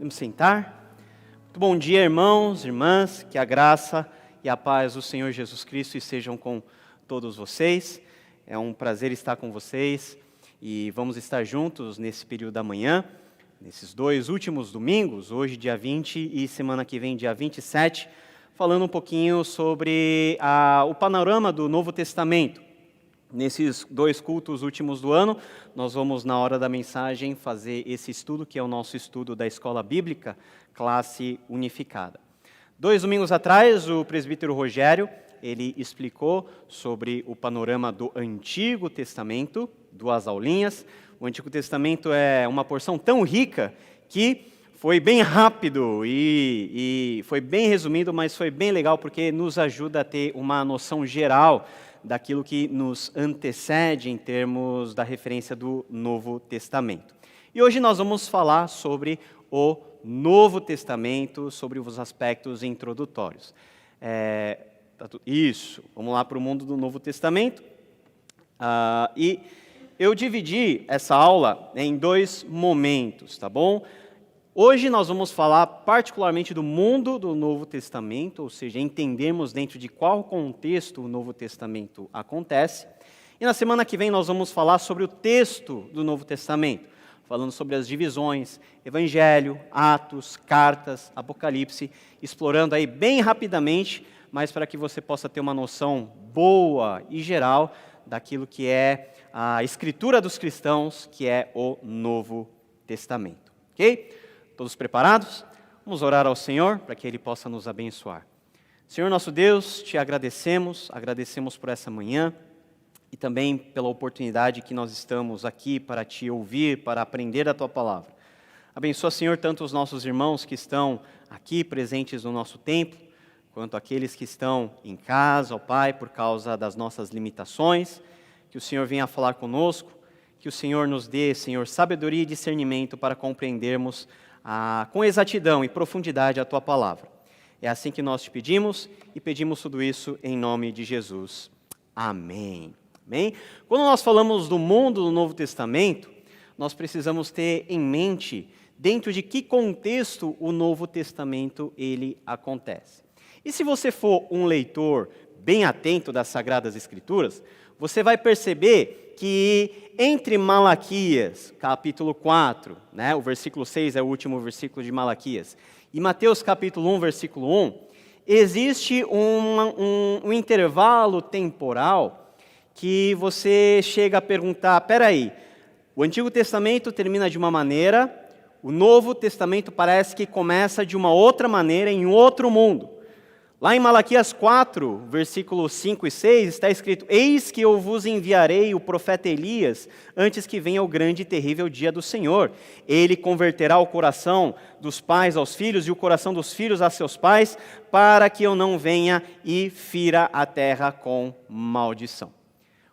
Vamos sentar. Muito bom dia, irmãos, irmãs, que a graça e a paz do Senhor Jesus Cristo estejam com todos vocês. É um prazer estar com vocês e vamos estar juntos nesse período da manhã, nesses dois últimos domingos, hoje dia 20 e semana que vem dia 27, falando um pouquinho sobre o panorama do Novo Testamento. Nesses dois cultos últimos do ano, nós vamos, na hora da mensagem, fazer esse estudo, que é o nosso estudo da Escola Bíblica, classe unificada. 2 domingos atrás, o presbítero Rogério, ele explicou sobre o panorama do Antigo Testamento, 2 aulinhas. O Antigo Testamento é uma porção tão rica que foi bem rápido e foi bem resumido, mas foi bem legal porque nos ajuda a ter uma noção geral daquilo que nos antecede em termos da referência do Novo Testamento. E hoje nós vamos falar sobre o Novo Testamento, sobre os aspectos introdutórios. Isso, vamos lá para o mundo do Novo Testamento. E eu dividi essa aula em 2 momentos, tá bom? Hoje nós vamos falar particularmente do mundo do Novo Testamento, ou seja, entendermos dentro de qual contexto o Novo Testamento acontece. E na semana que vem nós vamos falar sobre o texto do Novo Testamento, falando sobre as divisões, Evangelho, Atos, Cartas, Apocalipse, explorando aí bem rapidamente, mas para que você possa ter uma noção boa e geral daquilo que é a escritura dos cristãos, que é o Novo Testamento. Ok? Todos preparados? Vamos orar ao Senhor para que Ele possa nos abençoar. Senhor nosso Deus, te agradecemos por essa manhã e também pela oportunidade que nós estamos aqui para te ouvir, para aprender a tua palavra. Abençoa, Senhor, tanto os nossos irmãos que estão aqui presentes no nosso templo, quanto aqueles que estão em casa, ó Pai, por causa das nossas limitações. Que o Senhor venha falar conosco, que o Senhor nos dê, Senhor, sabedoria e discernimento para compreendermos com exatidão e profundidade a Tua palavra. É assim que nós te pedimos e pedimos tudo isso em nome de Jesus. Amém. Amém? Quando nós falamos do mundo do Novo Testamento, nós precisamos ter em mente dentro de que contexto o Novo Testamento ele acontece. E se você for um leitor bem atento das Sagradas Escrituras, você vai perceber que entre Malaquias, capítulo 4, né, o versículo 6 é o último versículo de Malaquias, e Mateus capítulo 1, versículo 1, existe um intervalo temporal que você chega a perguntar, peraí, o Antigo Testamento termina de uma maneira, o Novo Testamento parece que começa de uma outra maneira, em outro mundo. Lá em Malaquias 4, versículos 5 e 6, está escrito: Eis que eu vos enviarei o profeta Elias, antes que venha o grande e terrível dia do Senhor. Ele converterá o coração dos pais aos filhos e o coração dos filhos a seus pais, para que eu não venha e fira a terra com maldição.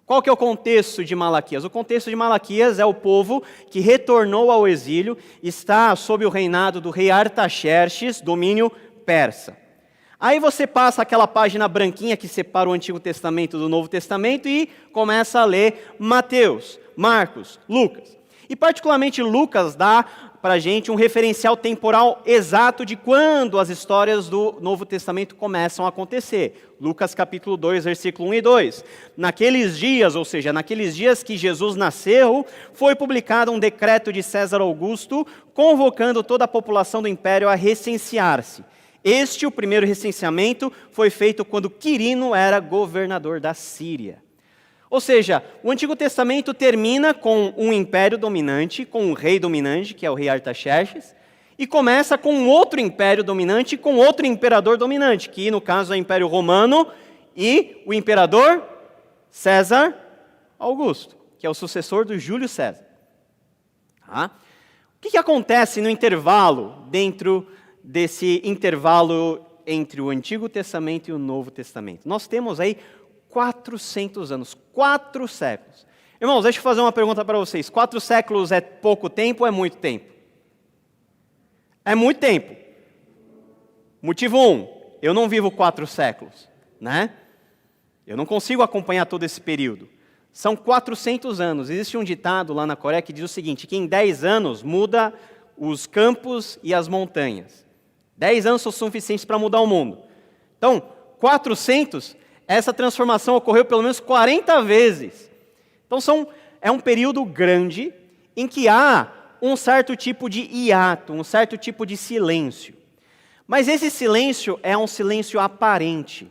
Qual que é o contexto de Malaquias? O contexto de Malaquias é o povo que retornou ao exílio, está sob o reinado do rei Artaxerxes, domínio persa. Aí você passa aquela página branquinha que separa o Antigo Testamento do Novo Testamento e começa a ler Mateus, Marcos, Lucas. E particularmente Lucas dá para a gente um referencial temporal exato de quando as histórias do Novo Testamento começam a acontecer. Lucas capítulo 2, versículo 1 e 2. Naqueles dias, ou seja, naqueles dias que Jesus nasceu, foi publicado um decreto de César Augusto, convocando toda a população do império a recensear-se. O primeiro recenseamento, foi feito quando Quirino era governador da Síria. Ou seja, o Antigo Testamento termina com um império dominante, com um rei dominante, que é o rei Artaxerxes, e começa com um outro império dominante, com outro imperador dominante, que no caso é o Império Romano e o imperador César Augusto, que é o sucessor do Júlio César. O que acontece no intervalo, dentro desse intervalo entre o Antigo Testamento e o Novo Testamento? Nós temos aí 400 anos, 4 séculos. Irmãos, deixa eu fazer uma pergunta para vocês. 4 séculos é pouco tempo ou é muito tempo? É muito tempo. Motivo 1, eu não vivo 4 séculos, né? Eu não consigo acompanhar todo esse período. São 400 anos. Existe um ditado lá na Coreia que diz o seguinte, que em 10 anos muda os campos e as montanhas. 10 anos são suficientes para mudar o mundo. Então, 400, essa transformação ocorreu pelo menos 40 vezes. Então, é um período grande em que há um certo tipo de hiato, um certo tipo de silêncio. Mas esse silêncio é um silêncio aparente.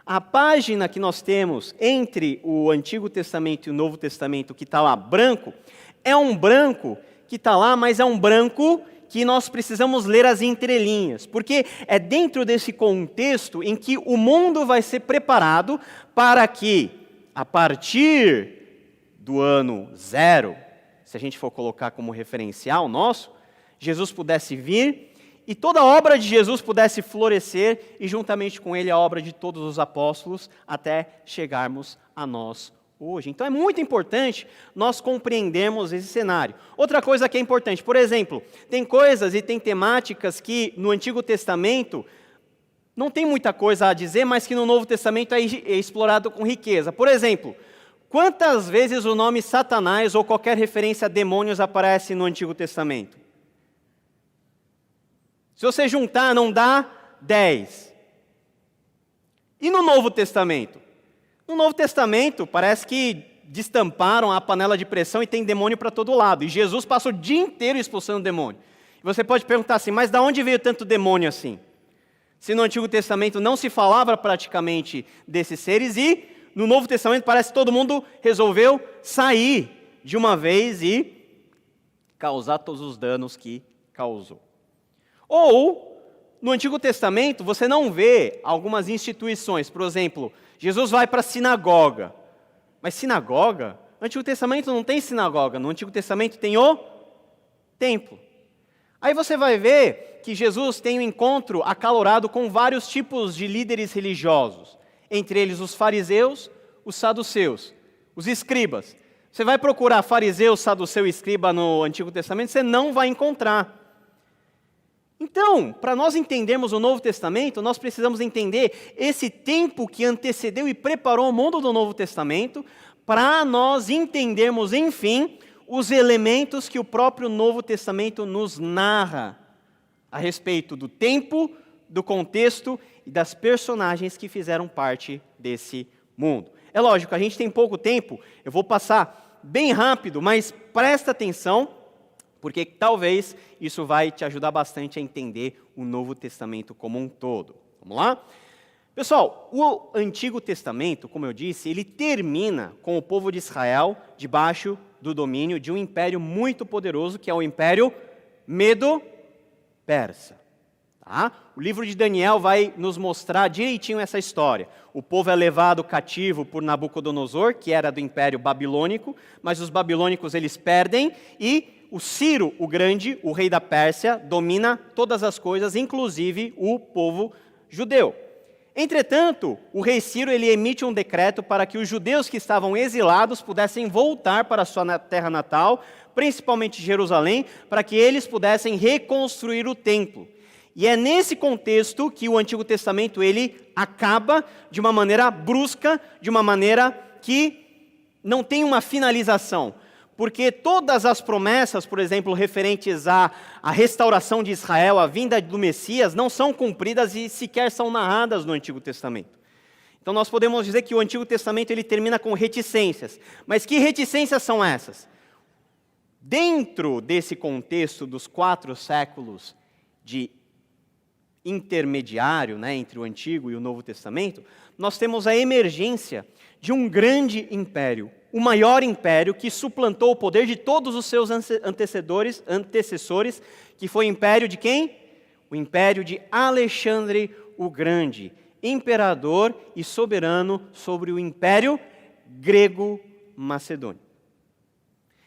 A página que nós temos entre o Antigo Testamento e o Novo Testamento, que está lá branco, é um branco que está lá, mas é um branco que nós precisamos ler as entrelinhas, porque é dentro desse contexto em que o mundo vai ser preparado para que, a partir do ano 0, se a gente for colocar como referencial nosso, Jesus pudesse vir e toda a obra de Jesus pudesse florescer e juntamente com ele a obra de todos os apóstolos até chegarmos a nós hoje. Então é muito importante nós compreendermos esse cenário. Outra coisa que é importante, por exemplo, tem coisas e tem temáticas que no Antigo Testamento não tem muita coisa a dizer, mas que no Novo Testamento é explorado com riqueza. Por exemplo, quantas vezes o nome Satanás ou qualquer referência a demônios aparece no Antigo Testamento? Se você juntar, não dá 10. E no Novo Testamento? No Novo Testamento, parece que destamparam a panela de pressão e tem demônio para todo lado. E Jesus passa o dia inteiro expulsando demônio. E você pode perguntar assim, mas de onde veio tanto demônio assim? Se no Antigo Testamento não se falava praticamente desses seres e no Novo Testamento parece que todo mundo resolveu sair de uma vez e causar todos os danos que causou. Ou, no Antigo Testamento, você não vê algumas instituições, por exemplo, Jesus vai para a sinagoga. Mas sinagoga? No Antigo Testamento não tem sinagoga, no Antigo Testamento tem o templo. Aí você vai ver que Jesus tem um encontro acalorado com vários tipos de líderes religiosos, entre eles os fariseus, os saduceus, os escribas. Você vai procurar fariseu, saduceu e escriba no Antigo Testamento, você não vai encontrar. Então, para nós entendermos o Novo Testamento, nós precisamos entender esse tempo que antecedeu e preparou o mundo do Novo Testamento, para nós entendermos, enfim, os elementos que o próprio Novo Testamento nos narra a respeito do tempo, do contexto e das personagens que fizeram parte desse mundo. É lógico, a gente tem pouco tempo, eu vou passar bem rápido, mas presta atenção, porque talvez isso vai te ajudar bastante a entender o Novo Testamento como um todo. Vamos lá? Pessoal, o Antigo Testamento, como eu disse, ele termina com o povo de Israel debaixo do domínio de um império muito poderoso, que é o Império Medo-Persa. Tá? O livro de Daniel vai nos mostrar direitinho essa história. O povo é levado cativo por Nabucodonosor, que era do Império Babilônico, mas os babilônicos eles perdem e o Ciro, o Grande, o rei da Pérsia, domina todas as coisas, inclusive o povo judeu. Entretanto, o rei Ciro ele emite um decreto para que os judeus que estavam exilados pudessem voltar para a sua terra natal, principalmente Jerusalém, para que eles pudessem reconstruir o templo. E é nesse contexto que o Antigo Testamento ele acaba de uma maneira brusca, de uma maneira que não tem uma finalização. Porque todas as promessas, por exemplo, referentes à restauração de Israel, à vinda do Messias, não são cumpridas e sequer são narradas no Antigo Testamento. Então nós podemos dizer que o Antigo Testamento ele termina com reticências. Mas que reticências são essas? Dentro desse contexto dos 4 séculos de intermediário, entre o Antigo e o Novo Testamento, nós temos a emergência de um grande império, o maior império que suplantou o poder de todos os seus antecessores, que foi o império de quem? O império de Alexandre o Grande, imperador e soberano sobre o império grego-macedônio.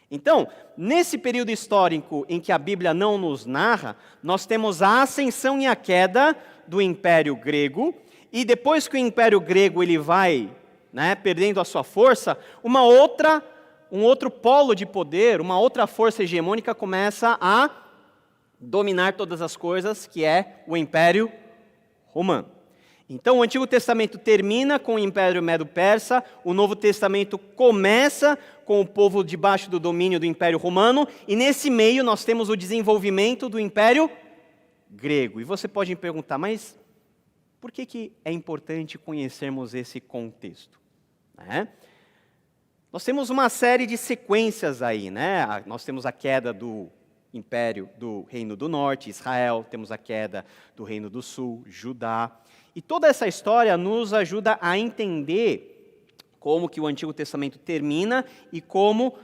Então, nesse período histórico em que a Bíblia não nos narra, nós temos a ascensão e a queda do Império Grego, e depois que o Império Grego ele vai perdendo a sua força, um outro polo de poder, uma outra força hegemônica começa a dominar todas as coisas, que é o Império Romano. Então, o Antigo Testamento termina com o Império Medo-Persa, o Novo Testamento começa com o povo debaixo do domínio do Império Romano, e nesse meio nós temos o desenvolvimento do Império Grego. E você pode me perguntar, mas por que é importante conhecermos esse contexto? Nós temos uma série de sequências aí, né? Nós temos a queda do Império do Reino do Norte, Israel, temos a queda do Reino do Sul, Judá. E toda essa história nos ajuda a entender como que o Antigo Testamento termina e como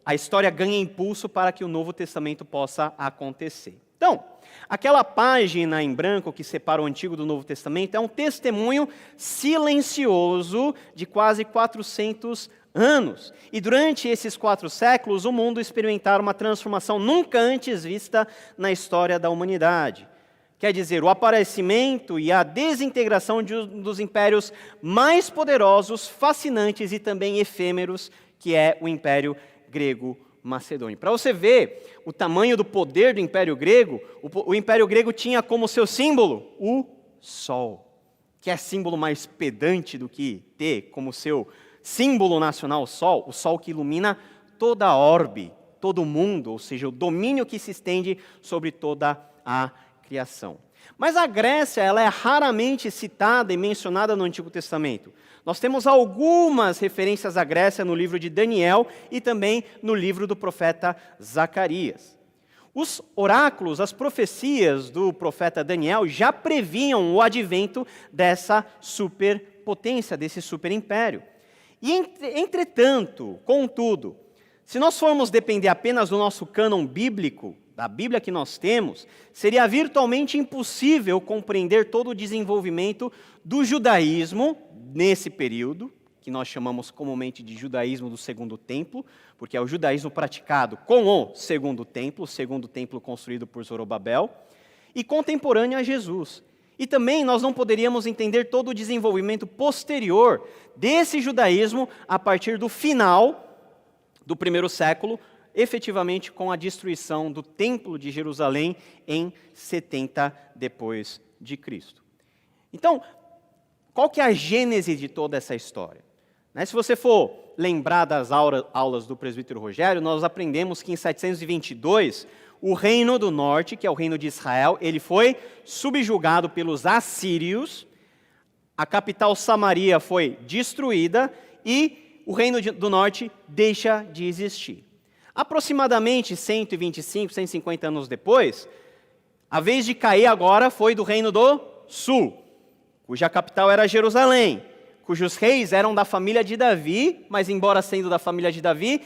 a história ganha impulso para que o Novo Testamento possa acontecer. Então, aquela página em branco que separa o Antigo do Novo Testamento é um testemunho silencioso de quase 400 anos. E durante esses 4 séculos, o mundo experimentaram uma transformação nunca antes vista na história da humanidade. Quer dizer, o aparecimento e a desintegração dos impérios mais poderosos, fascinantes e também efêmeros, que é o Império Grego-Macedônio. Para você ver o tamanho do poder do Império Grego, o Império Grego tinha como seu símbolo o Sol, que é símbolo mais pedante do que ter como seu símbolo nacional o Sol que ilumina toda a orbe, todo o mundo, ou seja, o domínio que se estende sobre toda a criação. Mas a Grécia, ela é raramente citada e mencionada no Antigo Testamento. Nós temos algumas referências à Grécia no livro de Daniel e também no livro do profeta Zacarias. Os oráculos, as profecias do profeta Daniel já previam o advento dessa superpotência, desse superimpério. E, entretanto, contudo, se nós formos depender apenas do nosso cânon bíblico, da Bíblia que nós temos, seria virtualmente impossível compreender todo o desenvolvimento do judaísmo nesse período, que nós chamamos comumente de judaísmo do Segundo Templo, porque é o judaísmo praticado com o Segundo Templo construído por Zorobabel, e contemporâneo a Jesus. E também nós não poderíamos entender todo o desenvolvimento posterior desse judaísmo a partir do final do 1º século, efetivamente com a destruição do Templo de Jerusalém em 70 depois de Cristo. Então, qual que é a gênese de toda essa história? Se você for lembrar das aulas do presbítero Rogério, nós aprendemos que em 722, o Reino do Norte, que é o Reino de Israel, ele foi subjugado pelos assírios, a capital Samaria foi destruída e o Reino do Norte deixa de existir. Aproximadamente 125, 150 anos depois, a vez de cair agora foi do Reino do Sul, cuja capital era Jerusalém, cujos reis eram da família de Davi, mas embora sendo da família de Davi,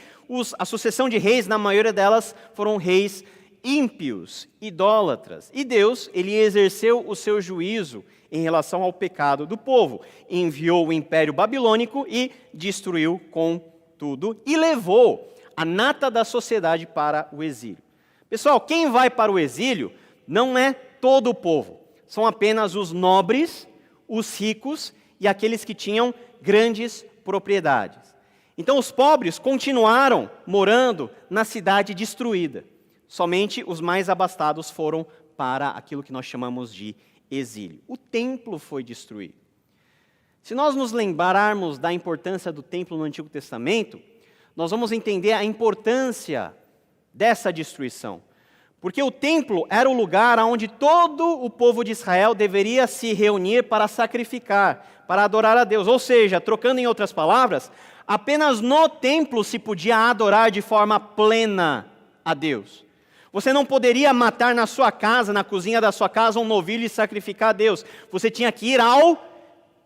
a sucessão de reis, na maioria delas, foram reis ímpios, idólatras. E Deus, ele exerceu o seu juízo em relação ao pecado do povo. Enviou o Império Babilônico e destruiu com tudo e levou a nata da sociedade para o exílio. Pessoal, quem vai para o exílio não é todo o povo. São apenas os nobres, os ricos e aqueles que tinham grandes propriedades. Então os pobres continuaram morando na cidade destruída. Somente os mais abastados foram para aquilo que nós chamamos de exílio. O templo foi destruído. Se nós nos lembrarmos da importância do templo no Antigo Testamento, nós vamos entender a importância dessa destruição. Porque o templo era o lugar onde todo o povo de Israel deveria se reunir para sacrificar, para adorar a Deus. Ou seja, trocando em outras palavras, apenas no templo se podia adorar de forma plena a Deus. Você não poderia matar na sua casa, na cozinha da sua casa, um novilho e sacrificar a Deus. Você tinha que ir ao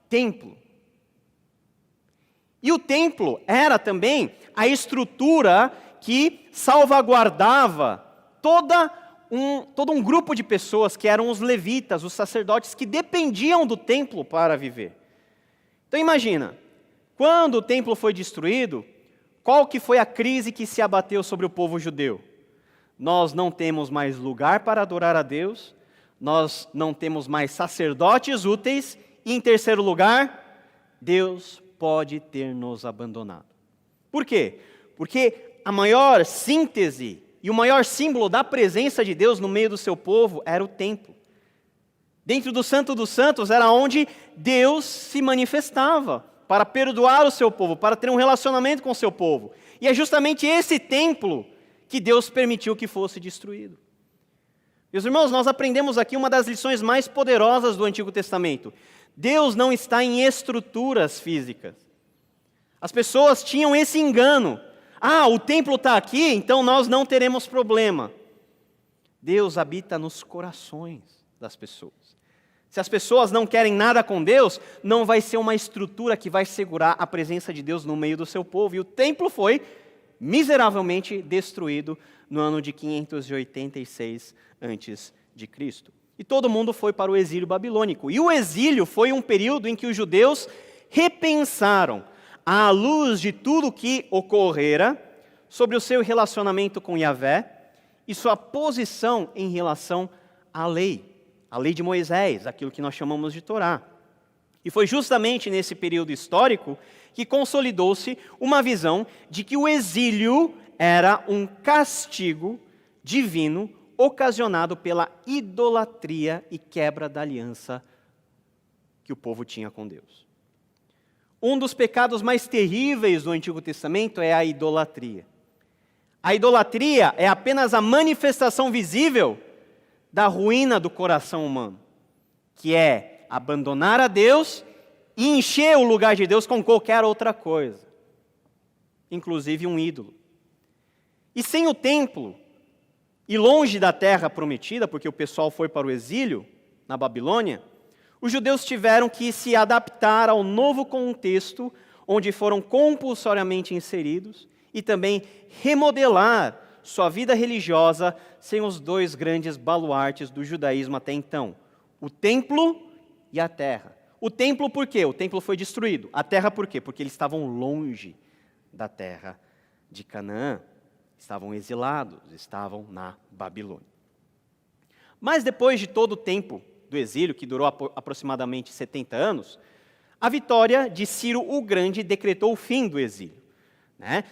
templo. E o templo era também a estrutura que salvaguardava todo um grupo de pessoas que eram os levitas, os sacerdotes, que dependiam do templo para viver. Então imagina, quando o templo foi destruído, qual que foi a crise que se abateu sobre o povo judeu? Nós não temos mais lugar para adorar a Deus, nós não temos mais sacerdotes úteis, e em terceiro lugar, Deus pode ter nos abandonado. Por quê? Porque a maior síntese e o maior símbolo da presença de Deus no meio do seu povo era o templo. Dentro do Santo dos Santos era onde Deus se manifestava para perdoar o seu povo, para ter um relacionamento com o seu povo. E é justamente esse templo que Deus permitiu que fosse destruído. Meus irmãos, nós aprendemos aqui uma das lições mais poderosas do Antigo Testamento. Deus não está em estruturas físicas. As pessoas tinham esse engano. O templo está aqui, então nós não teremos problema. Deus habita nos corações das pessoas. Se as pessoas não querem nada com Deus, não vai ser uma estrutura que vai segurar a presença de Deus no meio do seu povo. E o templo foi miseravelmente destruído no ano de 586 a.C. E todo mundo foi para o exílio babilônico. E o exílio foi um período em que os judeus repensaram, à luz de tudo que ocorrera, sobre o seu relacionamento com Yahvé e sua posição em relação à lei. A lei de Moisés, aquilo que nós chamamos de Torá. E foi justamente nesse período histórico que consolidou-se uma visão de que o exílio era um castigo divino ocasionado pela idolatria e quebra da aliança que o povo tinha com Deus. Um dos pecados mais terríveis do Antigo Testamento é a idolatria. A idolatria é apenas a manifestação visível da ruína do coração humano, que é abandonar a Deus e encher o lugar de Deus com qualquer outra coisa, inclusive um ídolo. E sem o templo, e longe da terra prometida, porque o pessoal foi para o exílio na Babilônia, os judeus tiveram que se adaptar ao novo contexto onde foram compulsoriamente inseridos e também remodelar sua vida religiosa sem os dois grandes baluartes do judaísmo até então, o templo e a terra. O templo por quê? O templo foi destruído. A terra por quê? Porque eles estavam longe da terra de Canaã, estavam exilados, estavam na Babilônia. Mas depois de todo o tempo do exílio, que durou aproximadamente 70 anos, a vitória de Ciro o Grande decretou o fim do exílio.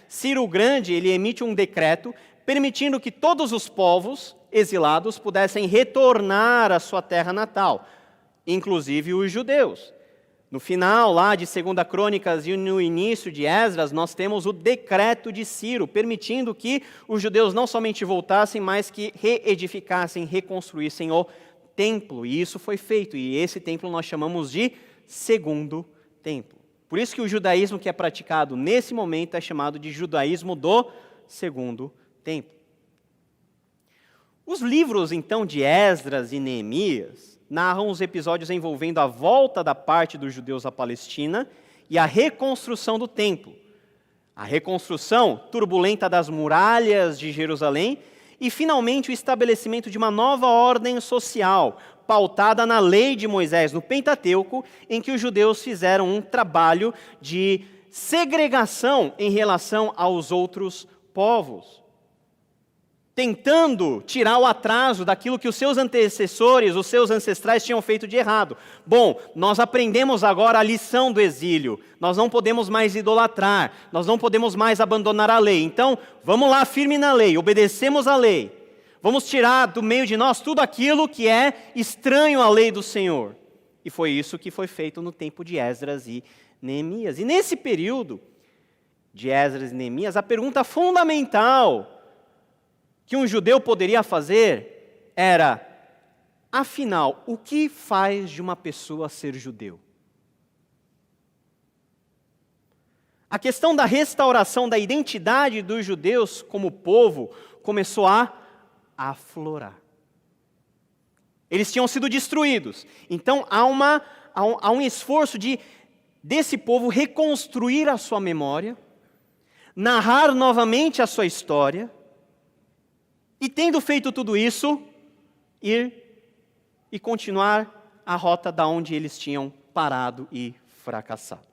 Ciro o Grande, ele emite um decreto permitindo que todos os povos exilados pudessem retornar à sua terra natal, inclusive os judeus. No final lá de 2 Crônicas e no início de Esdras, nós temos o decreto de Ciro, permitindo que os judeus não somente voltassem, mas que reedificassem, reconstruíssem o templo. E isso foi feito, e esse templo nós chamamos de Segundo Templo. Por isso que o judaísmo que é praticado nesse momento é chamado de judaísmo do Segundo Templo. Os livros, então, de Esdras e Neemias narram os episódios envolvendo a volta da parte dos judeus à Palestina e a reconstrução do templo. A reconstrução turbulenta das muralhas de Jerusalém e, finalmente, o estabelecimento de uma nova ordem social, pautada na lei de Moisés, no Pentateuco, em que os judeus fizeram um trabalho de segregação em relação aos outros povos, tentando tirar o atraso daquilo que os seus antecessores, os seus ancestrais tinham feito de errado. Bom, nós aprendemos agora a lição do exílio. Nós não podemos mais idolatrar, nós não podemos mais abandonar a lei. Então, vamos lá, firme na lei, obedecemos a lei. Vamos tirar do meio de nós tudo aquilo que é estranho à lei do Senhor. E foi isso que foi feito no tempo de Esdras e Neemias. E nesse período de Esdras e Neemias, a pergunta fundamental que um judeu poderia fazer era, afinal, o que faz de uma pessoa ser judeu? A questão da restauração da identidade dos judeus como povo começou a aflorar. Eles tinham sido destruídos. Então há um esforço desse povo reconstruir a sua memória, narrar novamente a sua história, e tendo feito tudo isso, ir e continuar a rota da onde eles tinham parado e fracassado.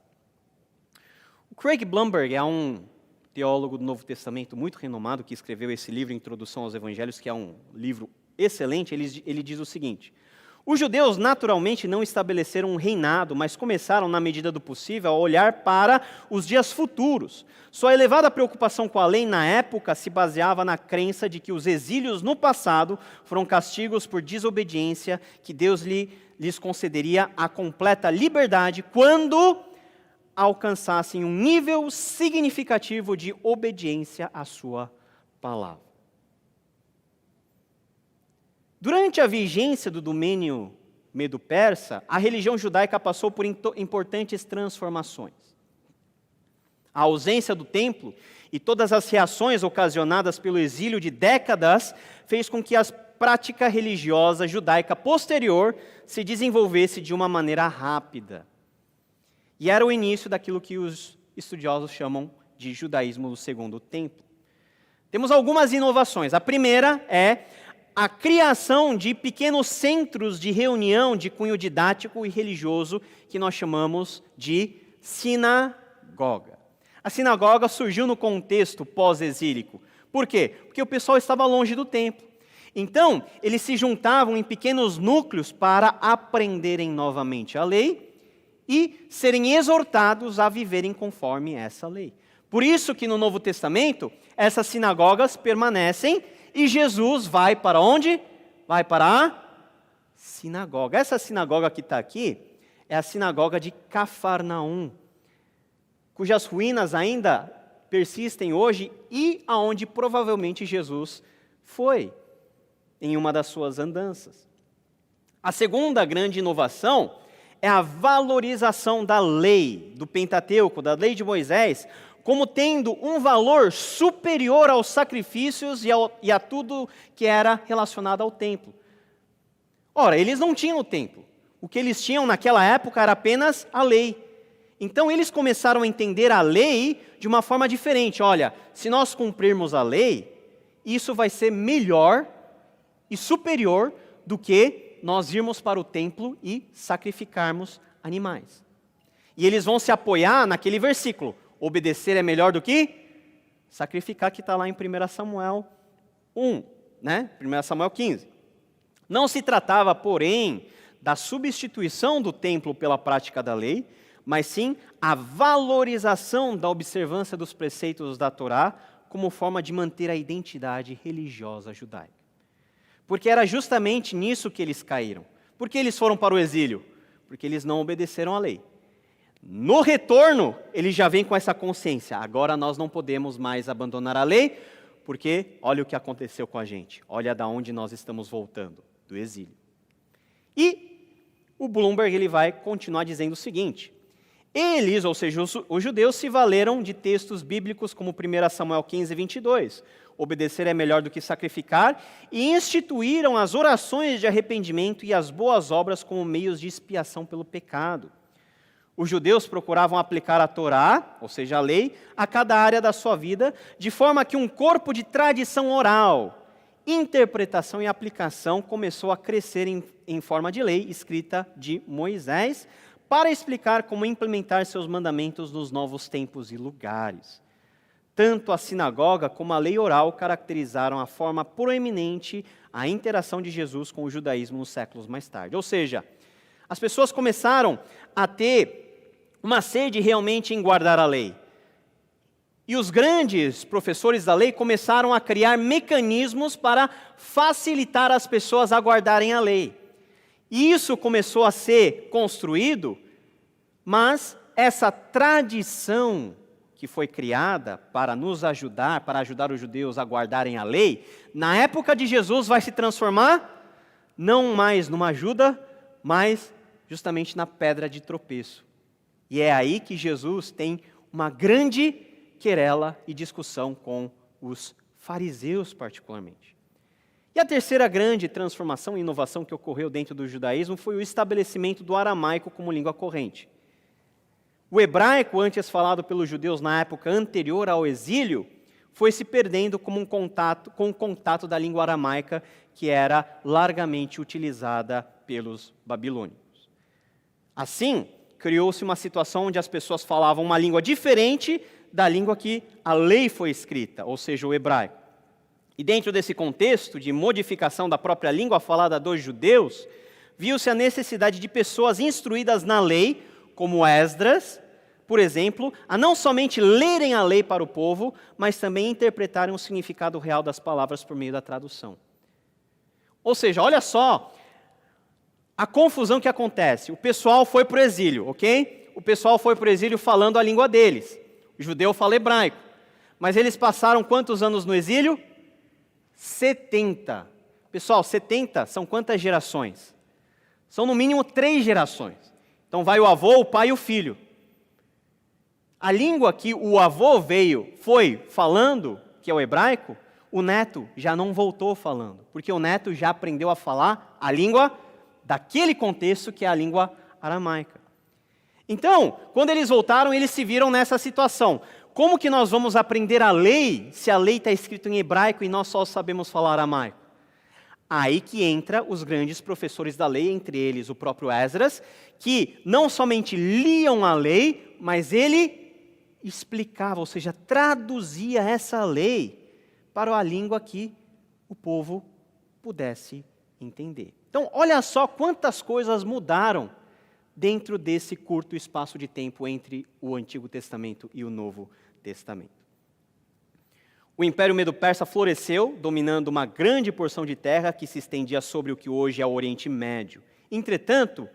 O Craig Blomberg é um teólogo do Novo Testamento muito renomado, que escreveu esse livro, Introdução aos Evangelhos, que é um livro excelente. Ele diz o seguinte: Os judeus naturalmente não estabeleceram um reinado, mas começaram, na medida do possível, a olhar para os dias futuros. Sua elevada preocupação com a lei na época se baseava na crença de que os exílios no passado foram castigos por desobediência, que Deus lhes concederia a completa liberdade quando alcançassem um nível significativo de obediência à sua palavra. Durante a vigência do domínio medo-persa, a religião judaica passou por importantes transformações. A ausência do templo e todas as reações ocasionadas pelo exílio de décadas fez com que a prática religiosa judaica posterior se desenvolvesse de uma maneira rápida. E era o início daquilo que os estudiosos chamam de judaísmo do segundo templo. Temos algumas inovações. A primeira é a criação de pequenos centros de reunião de cunho didático e religioso, que nós chamamos de sinagoga. A sinagoga surgiu no contexto pós-exílico. Por quê? Porque o pessoal estava longe do templo. Então, eles se juntavam em pequenos núcleos para aprenderem novamente a lei e serem exortados a viverem conforme essa lei. Por isso que no Novo Testamento, essas sinagogas permanecem e Jesus vai para onde? Vai para a sinagoga. Essa sinagoga que está aqui é a sinagoga de Cafarnaum, cujas ruínas ainda persistem hoje e aonde provavelmente Jesus foi em uma das suas andanças. A segunda grande inovação é a valorização da lei, do Pentateuco, da lei de Moisés, como tendo um valor superior aos sacrifícios e a tudo que era relacionado ao templo. Ora, eles não tinham o templo. O que eles tinham naquela época era apenas a lei. Então eles começaram a entender a lei de uma forma diferente. Olha, se nós cumprirmos a lei, isso vai ser melhor e superior do que nós irmos para o templo e sacrificarmos animais. E eles vão se apoiar naquele versículo: obedecer é melhor do que sacrificar, que está lá em 1 Samuel 1, 1 Samuel 15. Não se tratava, porém, da substituição do templo pela prática da lei, mas sim a valorização da observância dos preceitos da Torá como forma de manter a identidade religiosa judaica. Porque era justamente nisso que eles caíram. Por que eles foram para o exílio? Porque eles não obedeceram à lei. No retorno, eles já vêm com essa consciência: agora nós não podemos mais abandonar a lei, porque olha o que aconteceu com a gente, olha da onde nós estamos voltando, do exílio. E o Bloomberg ele vai continuar dizendo o seguinte: eles, ou seja, os judeus, se valeram de textos bíblicos como 1 Samuel 15, 22, obedecer é melhor do que sacrificar, e instituíram as orações de arrependimento e as boas obras como meios de expiação pelo pecado. Os judeus procuravam aplicar a Torá, ou seja, a lei, a cada área da sua vida, de forma que um corpo de tradição oral, interpretação e aplicação começou a crescer em forma de lei escrita de Moisés, para explicar como implementar seus mandamentos nos novos tempos e lugares. Tanto a sinagoga como a lei oral caracterizaram a forma proeminente a interação de Jesus com o judaísmo nos séculos mais tarde. Ou seja, as pessoas começaram a ter uma sede realmente em guardar a lei. E os grandes professores da lei começaram a criar mecanismos para facilitar as pessoas a guardarem a lei. E isso começou a ser construído, mas essa tradição que foi criada para nos ajudar, para ajudar os judeus a guardarem a lei, na época de Jesus vai se transformar não mais numa ajuda, mas justamente na pedra de tropeço. E é aí que Jesus tem uma grande querela e discussão com os fariseus particularmente. E a terceira grande transformação e inovação que ocorreu dentro do judaísmo foi o estabelecimento do aramaico como língua corrente. O hebraico, antes falado pelos judeus na época anterior ao exílio, foi se perdendo com o contato da língua aramaica, que era largamente utilizada pelos babilônicos. Assim, criou-se uma situação onde as pessoas falavam uma língua diferente da língua que a lei foi escrita, ou seja, o hebraico. E dentro desse contexto de modificação da própria língua falada dos judeus, viu-se a necessidade de pessoas instruídas na lei, como Esdras, por exemplo, a não somente lerem a lei para o povo, mas também interpretarem o significado real das palavras por meio da tradução. Ou seja, olha só a confusão que acontece. O pessoal foi para o exílio, ok? O pessoal foi para o exílio falando a língua deles. O judeu fala hebraico. Mas eles passaram quantos anos no exílio? 70. Pessoal, 70 são quantas gerações? São no mínimo 3 gerações. Então vai o avô, o pai e o filho. A língua que o avô foi falando, que é o hebraico, o neto já não voltou falando, porque o neto já aprendeu a falar a língua daquele contexto que é a língua aramaica. Então, quando eles voltaram, eles se viram nessa situação. Como que nós vamos aprender a lei se a lei está escrita em hebraico e nós só sabemos falar aramaico? Aí que entra os grandes professores da lei, entre eles o próprio Esdras, que não somente liam a lei, mas ele explicava, ou seja, traduzia essa lei para a língua que o povo pudesse entender. Então, olha só quantas coisas mudaram dentro desse curto espaço de tempo entre o Antigo Testamento e o Novo Testamento. O Império Medo-Persa floresceu, dominando uma grande porção de terra que se estendia sobre o que hoje é o Oriente Médio. Entretanto,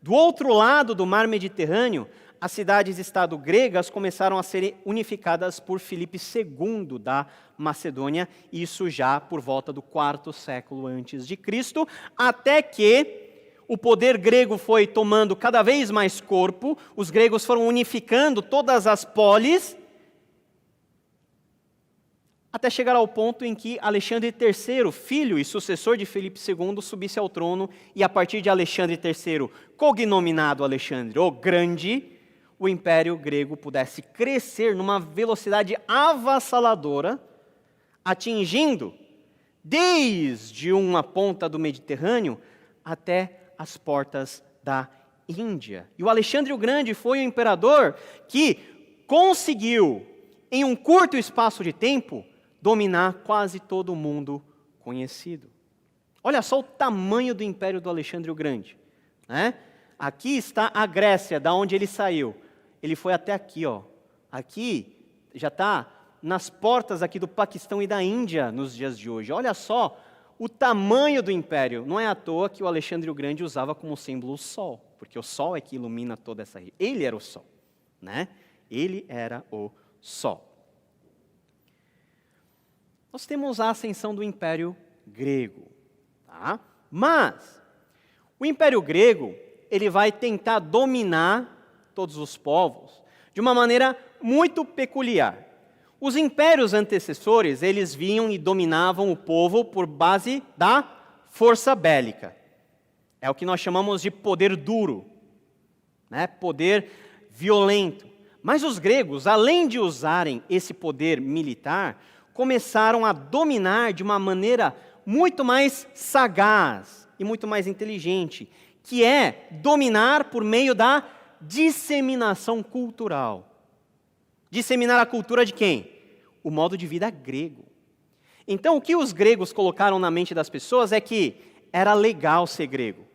do outro lado do Mar Mediterrâneo, as cidades-estado gregas começaram a ser unificadas por Filipe II da Macedônia, isso já por volta do 4º século antes de Cristo, até que o poder grego foi tomando cada vez mais corpo, os gregos foram unificando todas as polis, até chegar ao ponto em que Alexandre III, filho e sucessor de Filipe II, subisse ao trono, e a partir de Alexandre III, cognominado Alexandre o Grande, o Império Grego pudesse crescer numa velocidade avassaladora, atingindo desde uma ponta do Mediterrâneo até as portas da Índia. E o Alexandre o Grande foi o imperador que conseguiu, em um curto espaço de tempo, dominar quase todo o mundo conhecido. Olha só o tamanho do Império do Alexandre o Grande, né? Aqui está a Grécia, da onde ele saiu. Ele foi até aqui, ó. Aqui já está nas portas aqui do Paquistão e da Índia nos dias de hoje. Olha só o tamanho do império. Não é à toa que o Alexandre o Grande usava como símbolo o sol, porque o sol é que ilumina toda essa região. Ele era o sol, né? Ele era o sol. Nós temos a ascensão do Império Grego, tá? Mas o Império Grego, ele vai tentar dominar todos os povos de uma maneira muito peculiar. Os impérios antecessores, eles vinham e dominavam o povo por base da força bélica. É o que nós chamamos de poder duro, né? Poder violento. Mas os gregos, além de usarem esse poder militar, começaram a dominar de uma maneira muito mais sagaz e muito mais inteligente, que é dominar por meio da disseminação cultural. Disseminar a cultura de quem? O modo de vida grego. Então, o que os gregos colocaram na mente das pessoas é que era legal ser grego,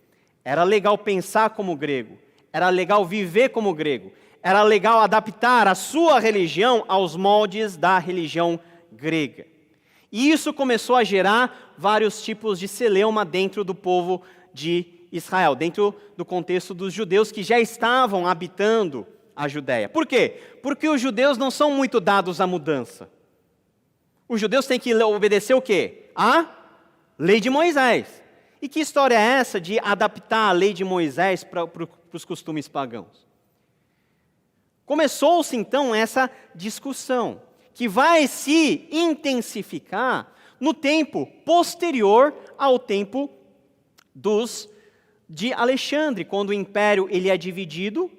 era legal pensar como grego, era legal viver como grego, era legal adaptar a sua religião aos moldes da religião grega. E isso começou a gerar vários tipos de celeuma dentro do povo de Israel, dentro do contexto dos judeus que já estavam habitando a Judéia. Por quê? Porque os judeus não são muito dados à mudança. Os judeus têm que obedecer o quê? A lei de Moisés. E que história é essa de adaptar a lei de Moisés para os costumes pagãos? Começou-se então essa discussão, que vai se intensificar no tempo posterior ao tempo de Alexandre, quando o império ele é dividido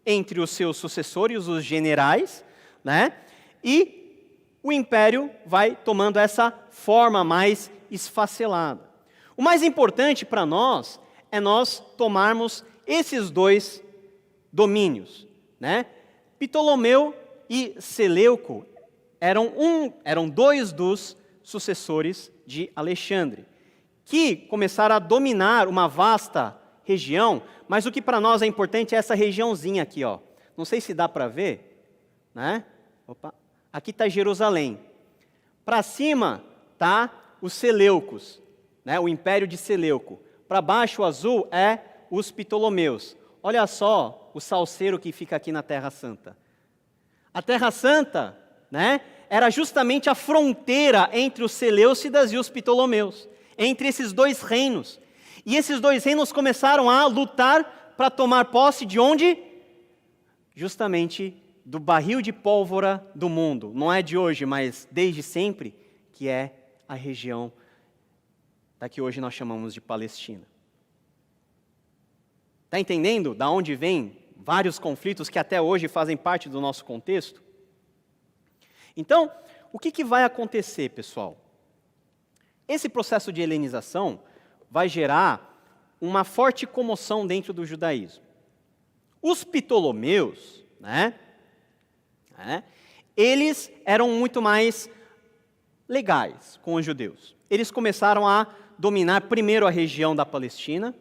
entre os seus sucessores, os generais, né? E o império vai tomando essa forma mais esfacelada. O mais importante para nós é nós tomarmos esses dois domínios, né? Ptolomeu e Seleuco eram dois dos sucessores de Alexandre, que começaram a dominar uma vasta região, mas o que para nós é importante é essa regiãozinha aqui, ó. Não sei se dá para ver, né? Opa. Aqui está Jerusalém. Para cima tá os Seleucos, né? O Império de Seleuco. Para baixo o azul é os Ptolomeus. Olha só o salseiro que fica aqui na Terra Santa. A Terra Santa, né, era justamente a fronteira entre os Seleucidas e os Ptolomeus, entre esses dois reinos. E esses dois reinos começaram a lutar para tomar posse de onde? Justamente do barril de pólvora do mundo. Não é de hoje, mas desde sempre, que é a região da que hoje nós chamamos de Palestina. Está entendendo da onde vem vários conflitos que até hoje fazem parte do nosso contexto? Então, o que vai acontecer, pessoal? Esse processo de helenização vai gerar uma forte comoção dentro do judaísmo. Os Ptolomeus, eles eram muito mais legais com os judeus. Eles começaram a dominar primeiro a região da Palestina,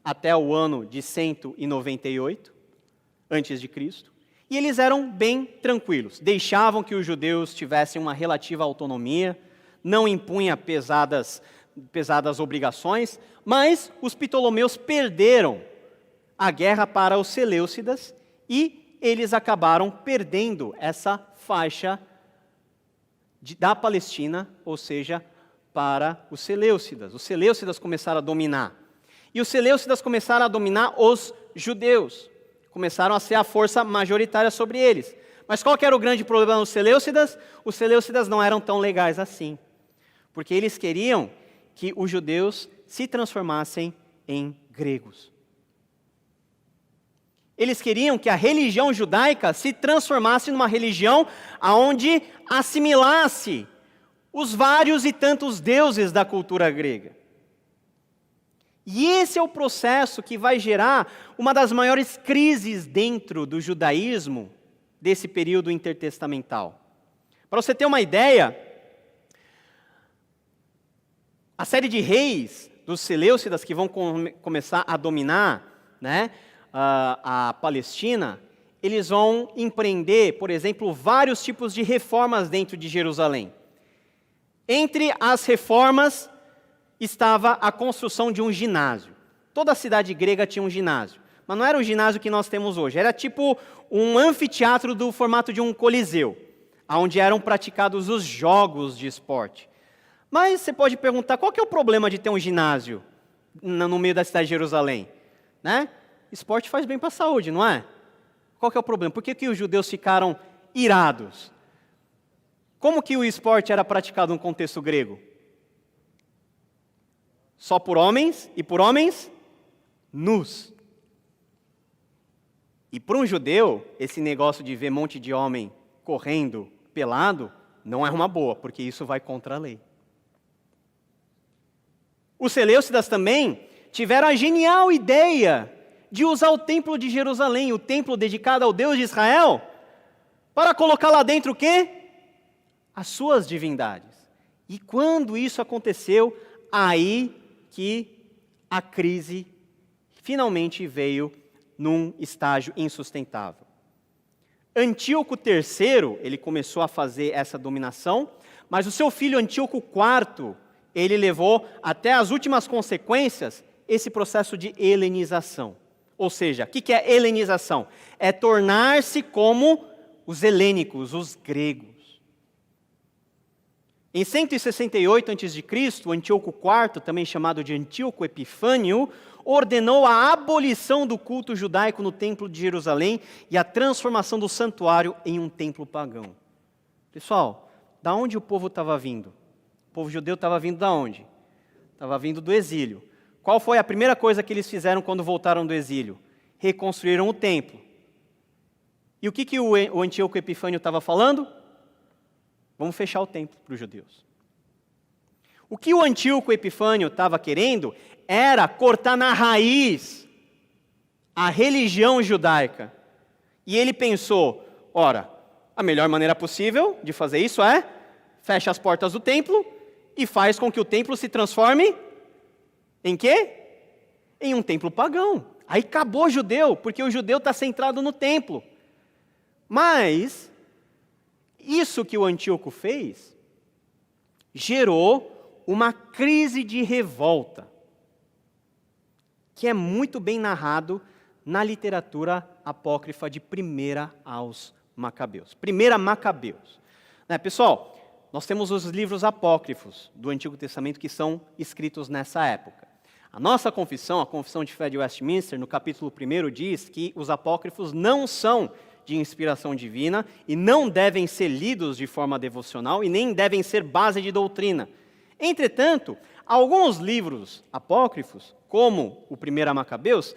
até o ano de 198 a.C., e eles eram bem tranquilos, deixavam que os judeus tivessem uma relativa autonomia, não impunha pesadas obrigações, mas os Ptolomeus perderam a guerra para os Seleucidas e eles acabaram perdendo essa faixa da Palestina, ou seja, para os Seleucidas. Os Seleucidas começaram a dominar. E os Seleucidas começaram a dominar os judeus. Começaram a ser a força majoritária sobre eles. Mas qual que era o grande problema dos Seleucidas? Os Seleucidas não eram tão legais assim. Porque eles queriam que os judeus se transformassem em gregos. Eles queriam que a religião judaica se transformasse numa religião onde assimilasse os vários e tantos deuses da cultura grega. E esse é o processo que vai gerar uma das maiores crises dentro do judaísmo desse período intertestamental. Para você ter uma ideia, a série de reis dos Seleucidas que vão começar a dominar, a Palestina, eles vão empreender, por exemplo, vários tipos de reformas dentro de Jerusalém. Entre as reformas estava a construção de um ginásio. Toda a cidade grega tinha um ginásio, mas não era o ginásio que nós temos hoje, era tipo um anfiteatro do formato de um coliseu, onde eram praticados os jogos de esporte. Mas você pode perguntar, qual que é o problema de ter um ginásio no meio da cidade de Jerusalém? Esporte faz bem para a saúde, não é? Qual que é o problema? Por que os judeus ficaram irados? Como que o esporte era praticado no contexto grego? Só por homens, e por homens nus. E para um judeu, esse negócio de ver um monte de homem correndo pelado, não é uma boa, porque isso vai contra a lei. Os Seleucidas também tiveram a genial ideia de usar o templo de Jerusalém, o templo dedicado ao Deus de Israel, para colocar lá dentro o quê? As suas divindades. E quando isso aconteceu, aí que a crise finalmente veio num estágio insustentável. Antíoco III, ele começou a fazer essa dominação, mas o seu filho Antíoco IV, ele levou até as últimas consequências esse processo de helenização. Ou seja, o que é helenização? É tornar-se como os helênicos, os gregos. Em 168 a.C., Antíoco IV, também chamado de Antíoco Epifânio, ordenou a abolição do culto judaico no templo de Jerusalém e a transformação do santuário em um templo pagão. Pessoal, da onde o povo estava vindo? O povo judeu estava vindo da onde? Estava vindo do exílio. Qual foi a primeira coisa que eles fizeram quando voltaram do exílio? Reconstruíram o templo. E o que o Antíoco Epifânio estava falando? Vamos fechar o templo para os judeus. O que o Antíoco Epifânio estava querendo era cortar na raiz a religião judaica. E ele pensou, ora, a melhor maneira possível de fazer isso é fecha as portas do templo e faz com que o templo se transforme em quê? em um templo pagão. Aí acabou o judeu, porque o judeu está centrado no templo. Mas, isso que o Antíoco fez, gerou uma crise de revolta, que é muito bem narrado na literatura apócrifa de 1 aos Macabeus. 1 Macabeus. Pessoal, nós temos os livros apócrifos do Antigo Testamento que são escritos nessa época. A nossa confissão, a Confissão de Fé de Westminster, no capítulo 1, diz que os apócrifos não são de inspiração divina e não devem ser lidos de forma devocional e nem devem ser base de doutrina. Entretanto, alguns livros apócrifos, como o 1 Macabeus,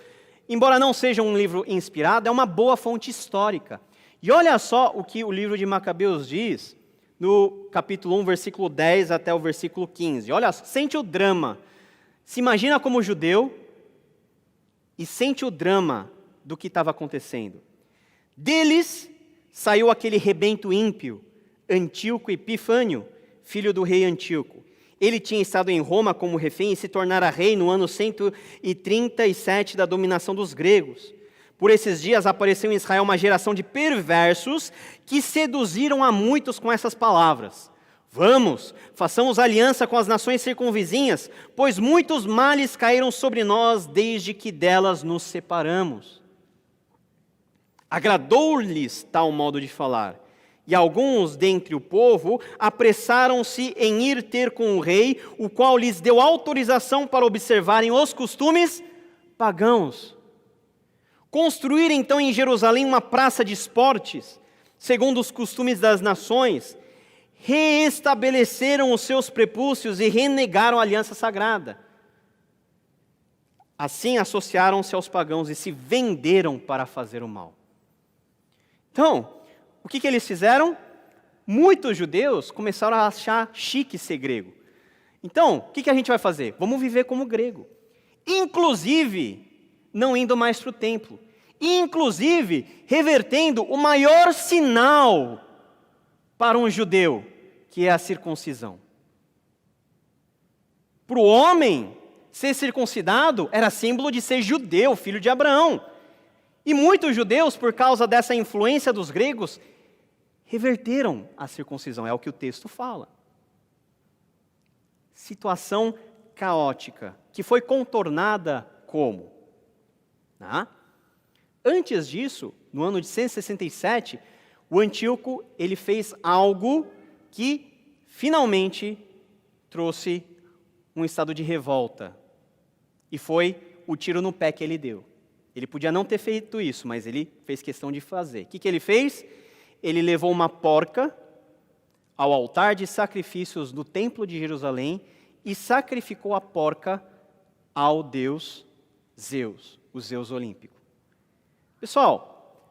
embora não seja um livro inspirado, é uma boa fonte histórica. E olha só o que o livro de Macabeus diz no capítulo 1, versículo 10 até o versículo 15. Olha, sente o drama. Se imagina como judeu e sente o drama do que estava acontecendo. Deles saiu aquele rebento ímpio, Antíoco Epifânio, filho do rei Antíoco. Ele tinha estado em Roma como refém e se tornara rei no ano 137 da dominação dos gregos. Por esses dias apareceu em Israel uma geração de perversos que seduziram a muitos com essas palavras. Vamos, façamos aliança com as nações circunvizinhas, pois muitos males caíram sobre nós desde que delas nos separamos. Agradou-lhes tal modo de falar, e alguns dentre o povo apressaram-se em ir ter com o rei, o qual lhes deu autorização para observarem os costumes pagãos. Construir então em Jerusalém uma praça de esportes, segundo os costumes das nações, reestabeleceram os seus prepúcios e renegaram a aliança sagrada. Assim associaram-se aos pagãos e se venderam para fazer o mal. Então, o que eles fizeram? Muitos judeus começaram a achar chique ser grego. Então, o que a gente vai fazer? Vamos viver como grego. Inclusive, não indo mais para o templo. Inclusive, revertendo o maior sinal para um judeu, que é a circuncisão. Para o homem, ser circuncidado era símbolo de ser judeu, filho de Abraão. E muitos judeus, por causa dessa influência dos gregos, reverteram a circuncisão, é o que o texto fala. Situação caótica, que foi contornada como? Antes disso, no ano de 167, o Antíoco ele fez algo que finalmente trouxe um estado de revolta. E foi o tiro no pé que ele deu. Ele podia não ter feito isso, mas ele fez questão de fazer. O que ele fez? Ele levou uma porca ao altar de sacrifícios do templo de Jerusalém e sacrificou a porca ao deus Zeus, o Zeus olímpico. Pessoal,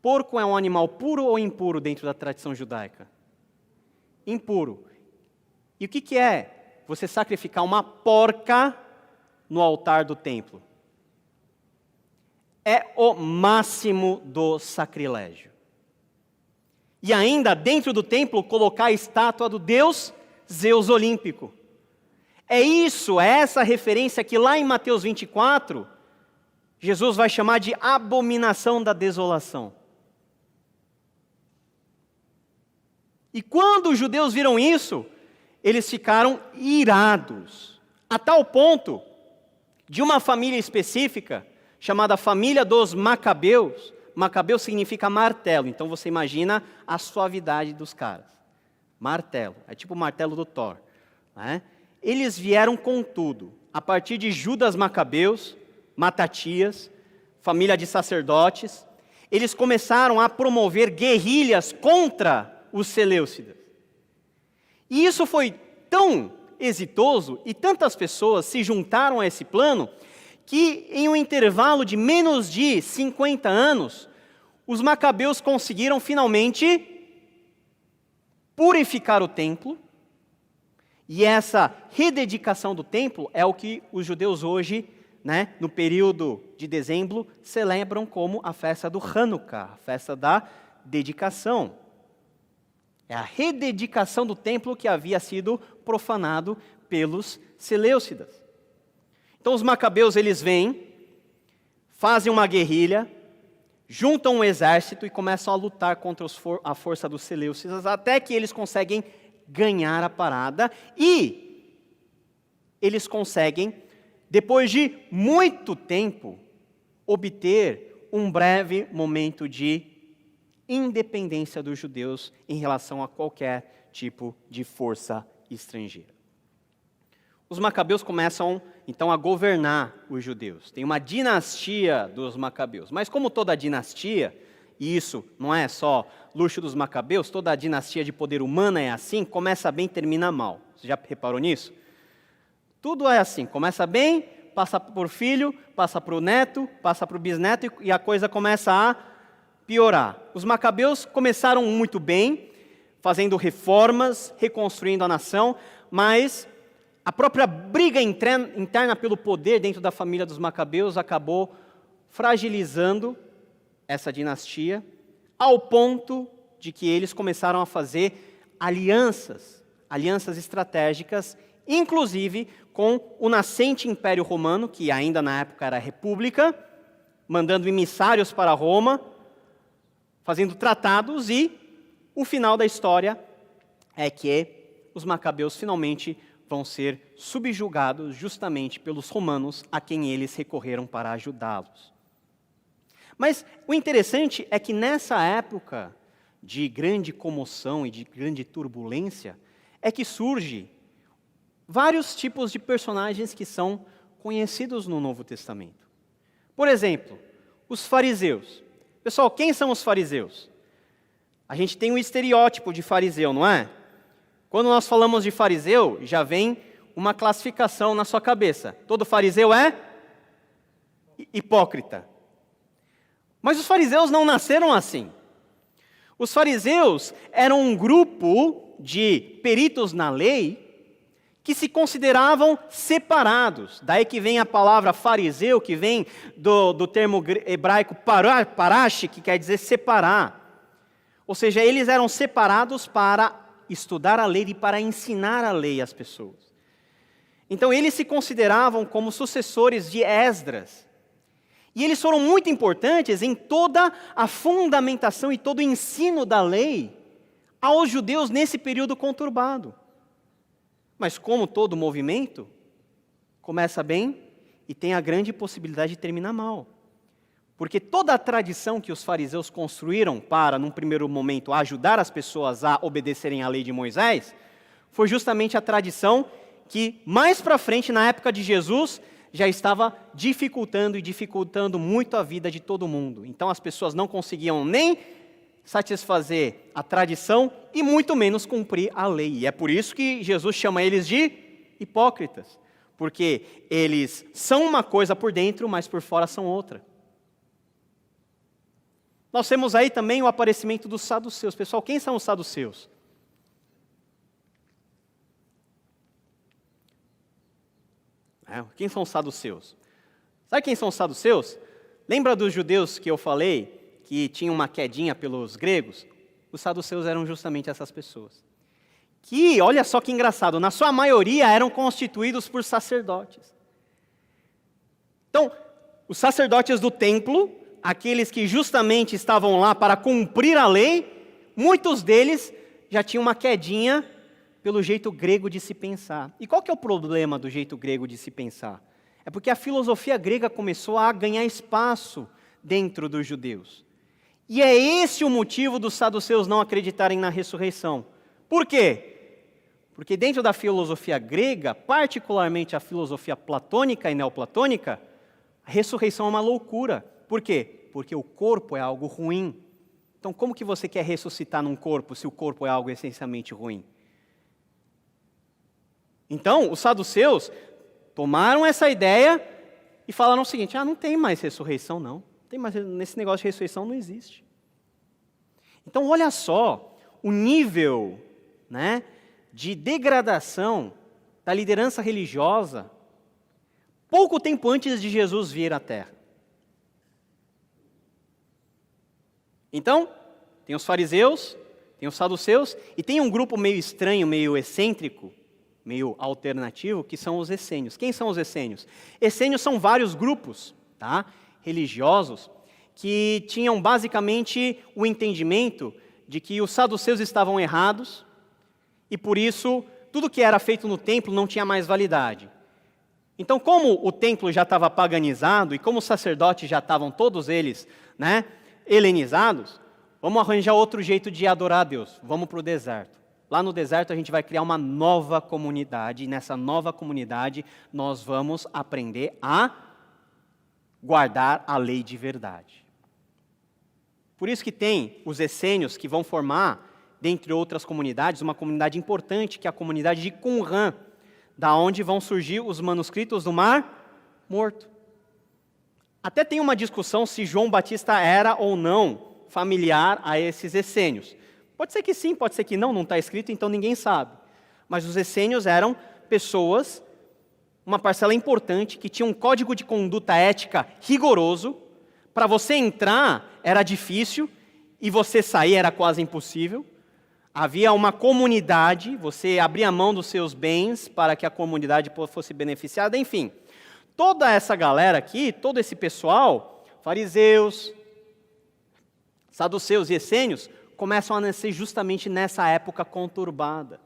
porco é um animal puro ou impuro dentro da tradição judaica? Impuro. E o que é você sacrificar uma porca no altar do templo? É o máximo do sacrilégio. E ainda, dentro do templo, colocar a estátua do deus Zeus olímpico. É essa referência que lá em Mateus 24, Jesus vai chamar de abominação da desolação. E quando os judeus viram isso, eles ficaram irados, a tal ponto de uma família específica, chamada família dos Macabeus. Macabeu significa martelo, então você imagina a suavidade dos caras. Martelo, é tipo o martelo do Thor. Né? Eles vieram com tudo, a partir de Judas Macabeus, Matatias, família de sacerdotes. Eles começaram a promover guerrilhas contra os Seleucidas. E isso foi tão exitoso e tantas pessoas se juntaram a esse plano que em um intervalo de menos de 50 anos, os macabeus conseguiram finalmente purificar o templo, e essa rededicação do templo é o que os judeus hoje, no período de dezembro, celebram como a festa do Hanukkah, a festa da dedicação. É a rededicação do templo que havia sido profanado pelos Seleucidas. Então os macabeus, eles vêm, fazem uma guerrilha, juntam um exército e começam a lutar contra a força dos seleucidas, até que eles conseguem ganhar a parada e eles conseguem, depois de muito tempo, obter um breve momento de independência dos judeus em relação a qualquer tipo de força estrangeira. Os macabeus começam, então, a governar os judeus. Tem uma dinastia dos macabeus. Mas como toda dinastia, e isso não é só luxo dos macabeus, toda a dinastia de poder humana é assim, começa bem e termina mal. Você já reparou nisso? Tudo é assim, começa bem, passa por filho, passa para o neto, passa para o bisneto e a coisa começa a piorar. Os macabeus começaram muito bem, fazendo reformas, reconstruindo a nação, mas a própria briga interna pelo poder dentro da família dos macabeus acabou fragilizando essa dinastia, ao ponto de que eles começaram a fazer alianças estratégicas, inclusive com o nascente Império Romano, que ainda na época era república, mandando emissários para Roma, fazendo tratados, e o final da história é que os macabeus finalmente vão ser subjugados justamente pelos romanos, a quem eles recorreram para ajudá-los. Mas o interessante é que nessa época de grande comoção e de grande turbulência, é que surge vários tipos de personagens que são conhecidos no Novo Testamento. Por exemplo, os fariseus. Pessoal, quem são os fariseus? A gente tem um estereótipo de fariseu, não é? Quando nós falamos de fariseu, já vem uma classificação na sua cabeça. Todo fariseu é hipócrita. Mas os fariseus não nasceram assim. Os fariseus eram um grupo de peritos na lei que se consideravam separados. Daí que vem a palavra fariseu, que vem do termo hebraico parash, que quer dizer separar. Ou seja, eles eram separados para estudar a lei e para ensinar a lei às pessoas. Então eles se consideravam como sucessores de Esdras. E eles foram muito importantes em toda a fundamentação e todo o ensino da lei aos judeus nesse período conturbado. Mas como todo movimento, começa bem e tem a grande possibilidade de terminar mal. Porque toda a tradição que os fariseus construíram para, num primeiro momento, ajudar as pessoas a obedecerem à lei de Moisés, foi justamente a tradição que, mais para frente, na época de Jesus, já estava dificultando muito a vida de todo mundo. Então as pessoas não conseguiam nem satisfazer a tradição e muito menos cumprir a lei. E é por isso que Jesus chama eles de hipócritas, porque eles são uma coisa por dentro, mas por fora são outra. Nós temos aí também o aparecimento dos saduceus. Pessoal, quem são os saduceus? Quem são os saduceus? Sabe quem são os saduceus? Lembra dos judeus que eu falei, que tinham uma quedinha pelos gregos? Os saduceus eram justamente essas pessoas. Que, olha só que engraçado, na sua maioria eram constituídos por sacerdotes. Então, os sacerdotes do templo, aqueles que justamente estavam lá para cumprir a lei, muitos deles já tinham uma quedinha pelo jeito grego de se pensar. E qual que é o problema do jeito grego de se pensar? É porque a filosofia grega começou a ganhar espaço dentro dos judeus. E é esse o motivo dos saduceus não acreditarem na ressurreição. Por quê? Porque dentro da filosofia grega, particularmente a filosofia platônica e neoplatônica, a ressurreição é uma loucura. Por quê? Porque o corpo é algo ruim. Então, como que você quer ressuscitar num corpo se o corpo é algo essencialmente ruim? Então, os saduceus tomaram essa ideia e falaram o seguinte: não tem mais ressurreição, não. Não tem mais, nesse negócio de ressurreição não existe. Então, olha só o nível, de degradação da liderança religiosa pouco tempo antes de Jesus vir à Terra. Então, tem os fariseus, tem os saduceus, e tem um grupo meio estranho, meio excêntrico, meio alternativo, que são os essênios. Quem são os essênios? Essênios são vários grupos, tá, religiosos que tinham basicamente o entendimento de que os saduceus estavam errados e, por isso, tudo que era feito no templo não tinha mais validade. Então, como o templo já estava paganizado e como os sacerdotes já estavam todos eles, né, helenizados, vamos arranjar outro jeito de adorar a Deus. Vamos para o deserto. Lá no deserto a gente vai criar uma nova comunidade e nessa nova comunidade nós vamos aprender a guardar a lei de verdade. Por isso que tem os essênios que vão formar, dentre outras comunidades, uma comunidade importante, que é a comunidade de Qumran, da onde vão surgir os manuscritos do Mar Morto. Até tem uma discussão se João Batista era ou não familiar a esses essênios. Pode ser que sim, pode ser que não está escrito, então ninguém sabe. Mas os essênios eram pessoas, uma parcela importante, que tinha um código de conduta ética rigoroso. Para você entrar era difícil e você sair era quase impossível. Havia uma comunidade, você abria mão dos seus bens para que a comunidade fosse beneficiada, enfim. Toda essa galera aqui, todo esse pessoal, fariseus, saduceus e essênios, começam a nascer justamente nessa época conturbada.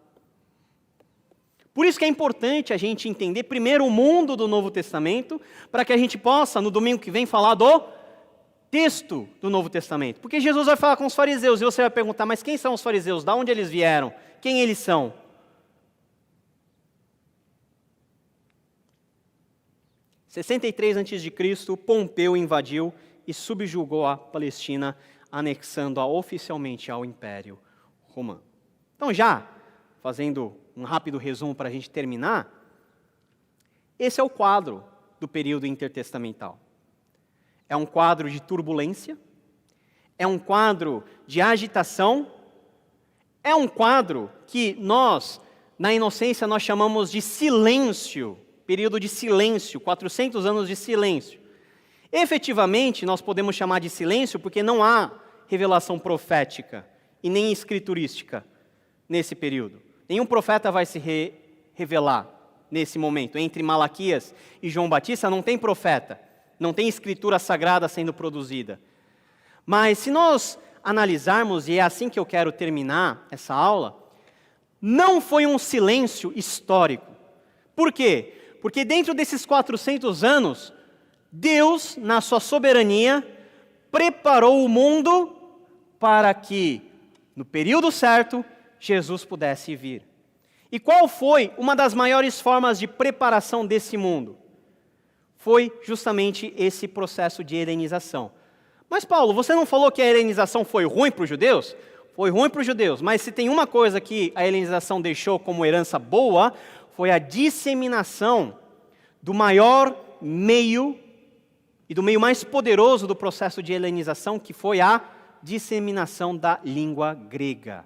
Por isso que é importante a gente entender primeiro o mundo do Novo Testamento, para que a gente possa, no domingo que vem, falar do texto do Novo Testamento. Porque Jesus vai falar com os fariseus e você vai perguntar, mas quem são os fariseus? De onde eles vieram? Quem eles são? Em 63 a.C., Pompeu invadiu e subjugou a Palestina, anexando-a oficialmente ao Império Romano. Então, já fazendo um rápido resumo para a gente terminar, esse é o quadro do período intertestamental. É um quadro de turbulência, é um quadro de agitação, é um quadro que nós, na inocência, nós chamamos de silêncio, período de silêncio, 400 anos de silêncio. Efetivamente, nós podemos chamar de silêncio porque não há revelação profética e nem escriturística nesse período. Nenhum profeta vai se revelar nesse momento. Entre Malaquias e João Batista não tem profeta. Não tem escritura sagrada sendo produzida. Mas se nós analisarmos, e é assim que eu quero terminar essa aula, não foi um silêncio histórico. Por quê? Porque dentro desses 400 anos, Deus, na sua soberania, preparou o mundo para que, no período certo, Jesus pudesse vir. E qual foi uma das maiores formas de preparação desse mundo? Foi justamente esse processo de helenização. Mas Paulo, você não falou que a helenização foi ruim para os judeus? Foi ruim para os judeus, mas se tem uma coisa que a helenização deixou como herança boa, foi a disseminação do maior meio e do meio mais poderoso do processo de helenização, que foi a disseminação da língua grega.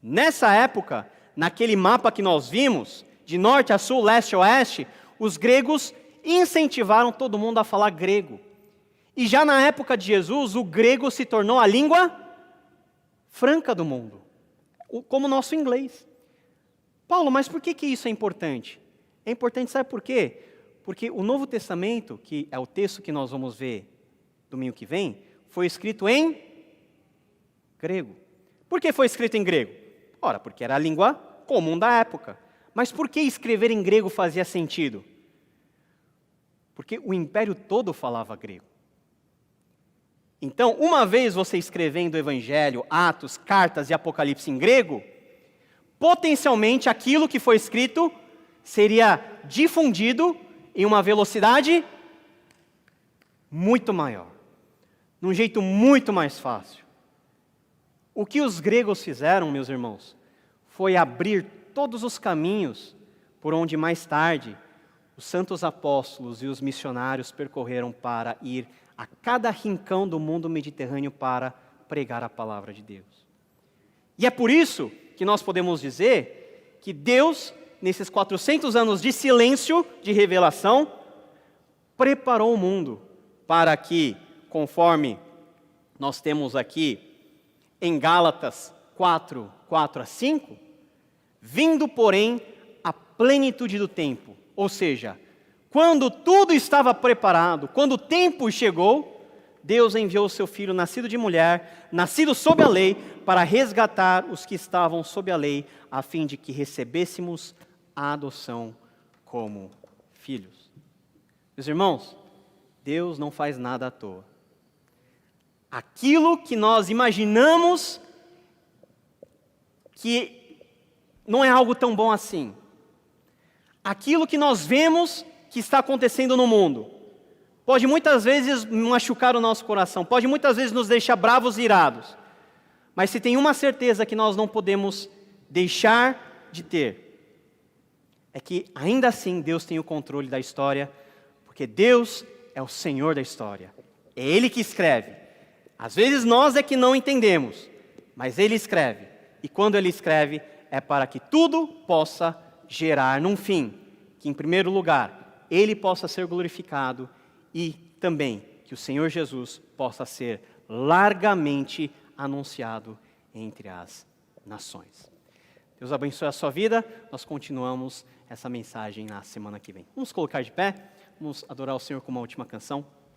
Nessa época, naquele mapa que nós vimos, de norte a sul, leste a oeste, os gregos incentivaram todo mundo a falar grego. E já na época de Jesus, o grego se tornou a língua franca do mundo, como o nosso inglês. Paulo, mas por que isso é importante? É importante, sabe por quê? Porque o Novo Testamento, que é o texto que nós vamos ver domingo que vem, foi escrito em grego. Por que foi escrito em grego? Ora, porque era a língua comum da época. Mas por que escrever em grego fazia sentido? Porque o império todo falava grego. Então, uma vez você escrevendo o Evangelho, Atos, Cartas e Apocalipse em grego, potencialmente aquilo que foi escrito seria difundido em uma velocidade muito maior, num jeito muito mais fácil. O que os gregos fizeram, meus irmãos, foi abrir todos os caminhos por onde mais tarde os santos apóstolos e os missionários percorreram para ir a cada rincão do mundo mediterrâneo para pregar a palavra de Deus. E é por isso que nós podemos dizer que Deus, nesses 400 anos de silêncio, de revelação, preparou o mundo para que, conforme nós temos aqui em Gálatas 4, 4 a 5, Vindo, porém, a plenitude do tempo, ou seja, quando tudo estava preparado, quando o tempo chegou, Deus enviou o seu Filho, nascido de mulher, nascido sob a lei, para resgatar os que estavam sob a lei, a fim de que recebêssemos a adoção como filhos. Meus irmãos, Deus não faz nada à toa. Aquilo que nós imaginamos que não é algo tão bom assim. Aquilo que nós vemos que está acontecendo no mundo, pode muitas vezes machucar o nosso coração, pode muitas vezes nos deixar bravos e irados. Mas se tem uma certeza que nós não podemos deixar de ter, é que ainda assim Deus tem o controle da história, porque Deus é o Senhor da história. É Ele que escreve. Às vezes nós é que não entendemos, mas Ele escreve. E quando Ele escreve, é para que tudo possa gerar num fim, que em primeiro lugar, Ele possa ser glorificado e também que o Senhor Jesus possa ser largamente anunciado entre as nações. Deus abençoe a sua vida, nós continuamos essa mensagem na semana que vem. Vamos colocar de pé, vamos adorar o Senhor com uma última canção.